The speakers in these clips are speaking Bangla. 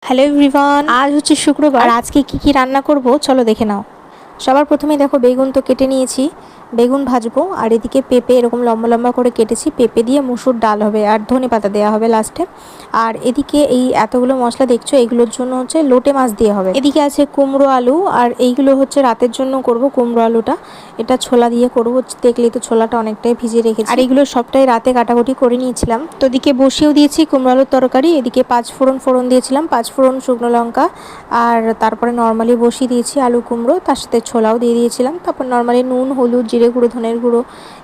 হ্যালো এভরিওয়ান, আজ হচ্ছে শুক্রবার। আজকে কি রান্না করব চলো দেখে নাও। সবার প্রথমে দেখো বেগুন তো কেটে নিয়েছি, বেগুন ভাজবো। আর এদিকে পেঁপে এরকম লম্বা লম্বা করে কেটেছি, পেঁপে দিয়ে মুসুর ডাল হবে আর ধনেপাতা দেওয়া হবে লাস্টে। আর এদিকে এই এতগুলো মশলা দেখছো, এগুলোর জন্য হচ্ছে লোটে মাছ দিয়ে হবে। এদিকে আছে কুমড়ো আলু, আর এইগুলো হচ্ছে রাতের জন্য করব। কুমড়ো আলুটা এটা ছোলা দিয়ে করবো, দেখলেই তো ছোলাটা অনেকটাই ভিজিয়ে রেখেছি। আর এগুলো সবটাই রাতে কাটাকুটি করে নিয়েছিলাম। তো এদিকে বসিয়েও দিয়েছি কুমড়ো আলুর তরকারি। এদিকে পাঁচফোড়ন দিয়েছিলাম, পাঁচফোড়ন, শুকনো লঙ্কা, আর তারপরে নর্মালি বসিয়ে দিয়েছি আলু কুমড়ো, তার সাথে ছোলাও দিয়ে দিয়েছিলাম। তারপর নর্মালি নুন, হলুদ, জিরে গুঁড়ো, ধনের গুঁড়ো,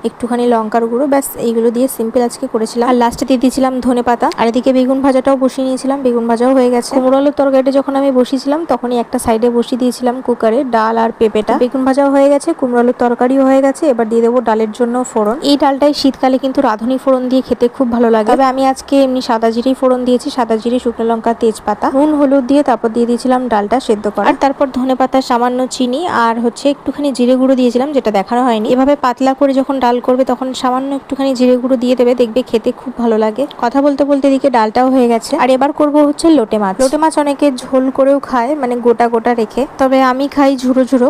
একটুখানি লঙ্কার গুঁড়ো, ব্যাস এইগুলো দিয়ে সিম্পল আজকে করেছিলাম। আর লাস্টে দিয়ে দিয়েছিলাম ধনেপাতা। আর এদিকে বেগুন ভাজাটাও বসিয়ে নিয়েছিলাম, বেগুন ভাজাও হয়ে গেছে। কুমড়ো আলুর তরকারিটা যখন আমি বসিয়েছিলাম তখনই একটা সাইডে বসিয়ে দিয়েছিলাম কুকারে ডাল আর পেঁপেটা। বেগুন ভাজাও হয়ে গেছে, কুমড়ো আলুর তরকারিও হয়ে গেছে। এবার দিয়ে দেবো ডালের জন্য ফোড়ন। এই ডালটাই শীতকালে কিন্তু রাঁধুনি ফোড়ন দিয়ে খেতে খুব ভালো লাগে, তবে আমি আজকে এমনি সাদা জিরেই ফোড়ন দিয়েছি, সাদা জিরে, শুকনো লঙ্কা, তেজপাতা, নুন, হলুদ দিয়ে তারপর দিয়ে দিয়েছিলাম ডালটা সেদ্ধ করা। আর তারপর ধনেপাতা, সামান্য চিনি আর হচ্ছে একটুখানি জিরে গুঁড়ো দিয়েছিলাম, যেটা দেখানো হয়নি। এভাবে পাতলা করে যখন ডাল করবে তখন সামান্য একটুখানি জিরে গুঁড়ো দিয়ে দেবে, দেখবে খেতে খুব ভালো লাগে। কথা বলতে বলতে এদিকে ডালটাও হয়ে গেছে। আর এবার করব হচ্ছে লোটে মাছ। লোটে মাছ অনেকে ঝোল করেও খায়, মানে গোটা গোটা রেখে, তবে আমি খাই ঝুরো ঝুরো।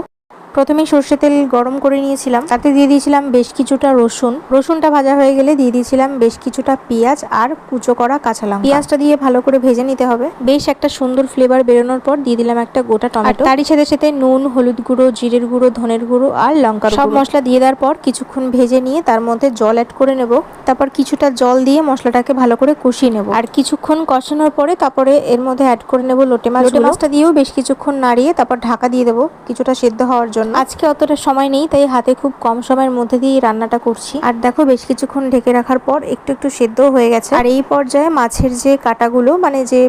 প্রথমে সর্ষে তেল গরম করে নিয়েছিলাম, তাতে দিয়ে দিয়েছিলাম বেশ কিছুটা রসুনটা ভাজা হয়ে গেলে দিয়ে দিয়েছিলাম বেশ কিছুটা পেঁয়াজ আর কুচো করা কাঁচা লঙ্কা। পেঁয়াজটা দিয়ে ভালো করে ভেজে নিতে হবে। বেশ একটা সুন্দর ফ্লেভার বেরোনোর পর দিয়ে দিলাম একটা গোটা টমেটো। তারই সাথে সাথে নুন, হলুদ গুঁড়ো, জিরের গুঁড়ো, ধনের গুঁড়ো আর লঙ্কার গুঁড়ো, সব মশলা দিয়ে দেওয়ার পর কিছুক্ষণ ভেজে নিয়ে তার মধ্যে জল অ্যাড করে নেব। তারপর কিছুটা জল দিয়ে মশলাটাকে ভালো করে কষিয়ে নেব। আর কিছুক্ষণ কষানোর পরে তারপরে এর মধ্যে অ্যাড করে নেব লোটে মাছ। লোটে মাছটা দিয়েও বেশ কিছুক্ষণ নাড়িয়ে তারপর ঢাকা দিয়ে দেবো কিছুটা সেদ্ধ হওয়ার জন্য। আজকে অতটা সময় নেই, তাই হাতে খুব কম সময়ের মধ্যে দিয়ে রান্নাটা করছি। আর দেখো বেশ কিছুক্ষণ ঢেকে রাখার পর একটু একটু সেদ্ধ হয়ে গেছে। আর এই পর্যায়ে মাছের যে কাটাগুলো, মানে যে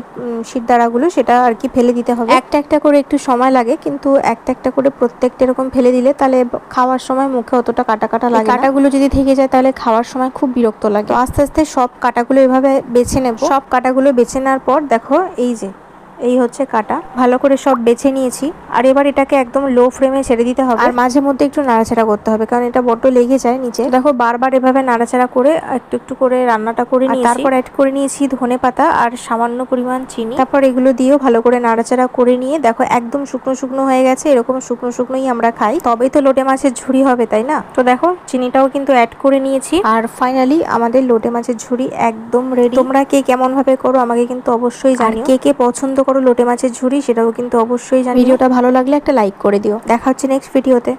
শিরদাঁড়াগুলো, সেটা আর কি ফেলে দিতে হবে। একটা একটা করে একটু সময় লাগে, কিন্তু একটা একটা করে প্রত্যেকটা এরকম ফেলে দিলে তাহলে খাওয়ার সময় মুখে অতটা কাটা কাটা লাগে। কাটাগুলো যদি থেকে যায় তাহলে খাওয়ার সময় খুব বিরক্ত লাগে। তো আস্তে আস্তে সব কাটাগুলো এভাবে বেছে নেব। সব কাটাগুলো বেছে নেওয়ার পর দেখো এই হচ্ছে কাটা, ভালো করে সব বেছে নিয়েছি। আর এবার এটাকে একদম লো ফ্লেমে ছেড়ে দিতে হবে। আর মাঝে মধ্যে একটু নাড়াচাড়া করতে হবে, কারণ এটা বড্ড লেগে যায় নিচে। দেখো বারবার এভাবে নাড়াচাড়া করে একটু একটু করে রান্নাটা করে নিয়েছি। তারপর অ্যাড করে নিয়েছি ধনেপাতা আর সামান্য পরিমাণ চিনি। তারপর এগুলো দিয়েও ভালো করে নাড়াচাড়া করে নিয়ে দেখো একদম শুকনো শুকনো হয়ে গেছে। এরকম শুকনো শুকনোই আমরা খাই, তবেই তো লোটে মাছের ঝুড়ি হবে, তাই না? তো দেখো চিনিটাও কিন্তু অ্যাড করে নিয়েছি। আর ফাইনালি আমাদের লোটে মাছের ঝুড়ি একদম রেডি। তোমরা কে কেমন ভাবে করো আমাকে কিন্তু অবশ্যই জানিও। কে কে পছন্দ করো লোটে মাছের ঝুড়ি সেটাও কিন্তু অবশ্যই জানিও। ভিডিওটা ভালো লাগলে একটা লাইক করে দিও। দেখা হচ্ছে নেক্সট ভিডিওতে।